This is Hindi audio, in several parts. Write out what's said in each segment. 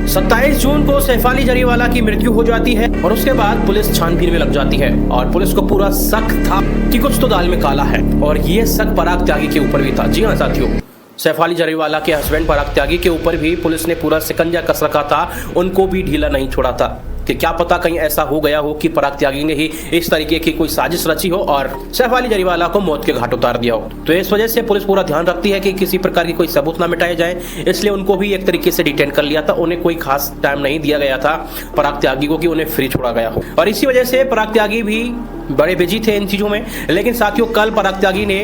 27 जून को सैफ अली जरीवाला की मृत्यु हो जाती है और उसके बाद पुलिस छानबीन में लग जाती है और पुलिस को पूरा शक था कि कुछ तो दाल में काला है और ये शक पराग त्यागी के ऊपर भी था। जी हाँ साथियों, सैफ अली जरीवाला के हस्बैंड पराग त्यागी के ऊपर भी पुलिस ने पूरा शिकंजा कस रखा था, उनको भी ढीला नहीं छोड़ा था कि क्या पता कहीं ऐसा हो गया हो कि पराग त्यागी ने ही इस तरीके की कोई साजिश रची हो और सैफ अली जरीवाला को मौत के घाट उतार दिया हो। तो इस वजह से पुलिस पूरा ध्यान रखती है कि किसी प्रकार की कोई सबूत ना मिटाए जाए, इसलिए उनको भी एक तरीके से डिटेन कर लिया था। उन्हें कोई खास टाइम नहीं दिया गया था पराग त्यागी को कि उन्हें फ्री छोड़ा गया हो और इसी वजह से पराग त्यागी भी बड़े बिजी थे इन चीजों में। लेकिन साथियों, कल पराग त्यागी ने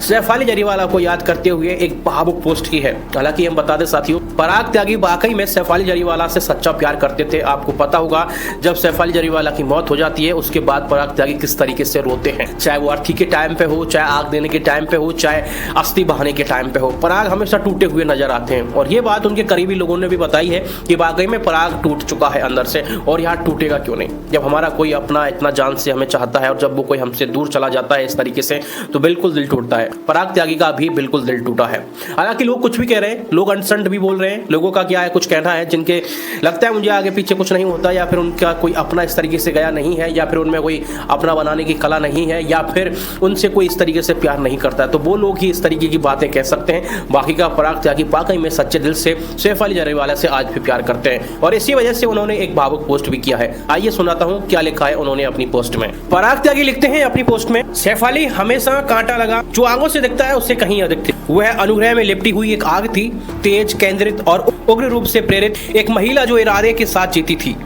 सैफ अली जरीवाला को याद करते हुए एक भावुक पोस्ट की है। हालांकि हम बता दें साथियों, पराग त्यागी वाकई में सैफ अली जरीवाला से सच्चा प्यार करते थे। आपको पता होगा जब सैफ अली जरीवाला की मौत हो जाती है उसके बाद पराग त्यागी किस तरीके से रोते हैं, चाहे वो अर्थी के टाइम पे हो, चाहे आग देने के टाइम पे हो, चाहे अस्थि बहाने के टाइम पे हो, पराग हमेशा टूटे हुए नजर आते हैं। और ये बात उनके करीबी लोगों ने भी बताई है कि वाकई में पराग टूट चुका है अंदर से और यहाँ टूटेगा क्यों नहीं। जब हमारा कोई अपना इतना जान से हमें चाहता है और जब वो कोई हमसे दूर चला जाता है इस तरीके से तो बिल्कुल दिल टूटता है। पराग त्यागी का भी बिल्कुल दिल टूटा है। हालांकि लोग कुछ भी कह रहे हैं, लोग अनसंट भी बोल रहे हैं, लोगों का क्या है कुछ कहना है जिनके लगता है मुझे आगे पीछे कुछ नहीं होता, या फिर उनका कोई अपना इस तरीके से गया नहीं है, या फिर उनमें कोई अपना बनाने की कला नहीं है, या फिर उनसे कोई इस तरीके से प्यार नहीं करता है, तो वो लोग ही इस तरीके की बातें कह सकते हैं। बाकी का पराग त्यागी वाकई में सच्चे दिल से सैफ अली जरीवाला से आज भी प्यार करते हैं और इसी वजह से उन्होंने एक भावुक पोस्ट भी किया है। आइए सुनाता हूं क्या लिखा है उन्होंने अपनी पोस्ट में। पराग त्यागी लिखते हैं अपनी पोस्ट में, सैफ अली हमेशा कांटा लगा, जो आंखों से दिखता है उससे कहीं अधिक थी। वह अनुग्रह में लिपटी हुई एक आग थी, तेज, केंद्रित और उग्र रूप से प्रेरित एक महिला जो इरादे के साथ जीती थी।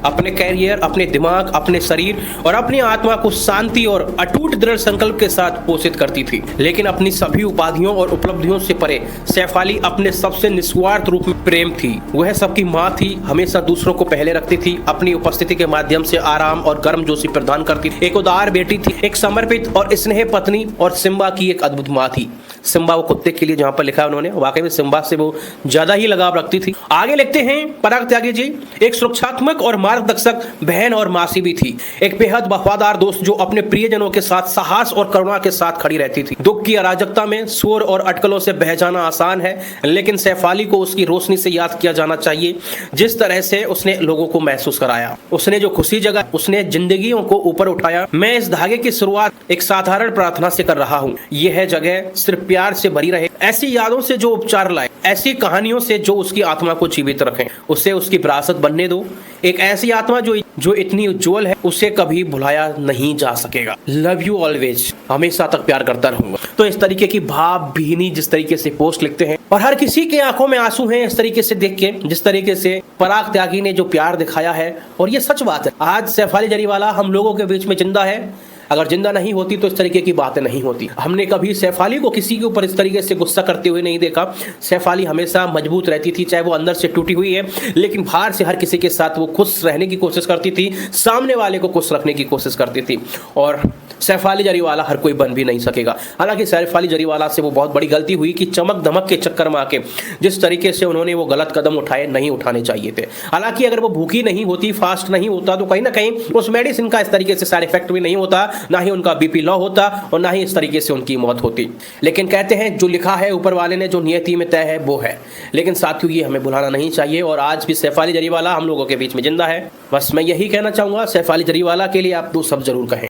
अपने कैरियर, अपने दिमाग, अपने शरीर और अपनी आत्मा को शांति और अटूट दृढ़ संकल्प के साथ पोषित करती थी। लेकिन अपनी सभी उपाधियों और उपलब्धियों से परे सैफ अली अपने सबसे निस्वार्थ रूप में प्रेम थी। वह सबकी माँ थी, हमेशा दूसरों को पहले रखती थी, अपनी उपस्थिति के माध्यम से आराम और गर्मजोशी प्रदान करती थी। एक उदार बेटी थी, एक समर्पित और स्नेह पत्नी और सिम्बा की एक अद्भुत माँ थी। सिम्बा वो कुत्ते के लिए जहाँ पर लिखा है उन्होंने, वाकई में सिम्बा से वो ज्यादा ही लगाव रखती थी। आगे लिखते हैं पराग त्यागी जी, एक सुरक्षात्मक और मार्गदर्शक बहन और मासी भी थी, एक बेहद वफादार दोस्त जो अपने प्रियजनों के साथ साहस और करुणा के साथ खड़ी रहती थी। दुख की अराजकता में शोर और अटकलों से बह जाना आसान है, लेकिन सैफ अली को उसकी रोशनी से याद किया जाना चाहिए। जिस तरह से उसने लोगों को महसूस कराया, उसने जो खुशी जगाई, उसने जिंदगियों को ऊपर उठाया। मैं इस धागे की शुरुआत एक साधारण प्रार्थना से कर रहा हूँ, यह जगह सिर्फ प्यार से भरी रहे, ऐसी यादों से जो उपचार लाए, ऐसी कहानियों से जो उसकी आत्मा को जीवित रखें। उसे उसकी विरासत बनने दो, एक ऐसी आत्मा जो इतनी उज्जवल है उसे कभी भुलाया नहीं जा सकेगा। लव यू ऑलवेज, हमेशा तक प्यार करता रहूंगा। तो इस तरीके की भावभीनी जिस तरीके से पोस्ट लिखते हैं और हर किसी के आंखों में आंसू हैं इस तरीके से देख के, जिस तरीके से पराग त्यागी ने जो प्यार दिखाया है। और ये सच बात है, आज सैफ अली जरीवाला हम लोगों के बीच में जिंदा है। अगर जिंदा नहीं होती तो इस तरीके की बातें नहीं होती। हमने कभी सैफ अली को किसी के ऊपर इस तरीके से गुस्सा करते हुए नहीं देखा। सैफ अली हमेशा मजबूत रहती थी, चाहे वो अंदर से टूटी हुई है, लेकिन बाहर से हर किसी के साथ वो खुश रहने की कोशिश करती थी, सामने वाले को खुश रखने की कोशिश करती थी। और सैफ अली जरीवाला हर कोई बन भी नहीं सकेगा। हालांकि सैफ अली जरीवाला से वो बहुत बड़ी गलती हुई कि चमक धमक के चक्कर में आके जिस तरीके से उन्होंने वो गलत कदम उठाए, नहीं उठाने चाहिए थे। हालांकि अगर वो भूखी नहीं होती, फास्ट नहीं होता, तो कहीं ना कहीं उस मेडिसिन का इस तरीके से साइड इफेक्ट भी नहीं होता, ना ही उनका बीपी लो होता और ना ही इस तरीके से उनकी मौत होती। लेकिन कहते हैं जो लिखा है ऊपर वाले ने, जो नियति में तय है वो है। लेकिन साथियों, ये हमें भुलाना नहीं चाहिए और आज भी सैफ अली जरीवाला हम लोगों के बीच में जिंदा है। बस मैं यही कहना चाहूंगा, सैफ अली जरीवाला के लिए आप दो सब जरूर कहें।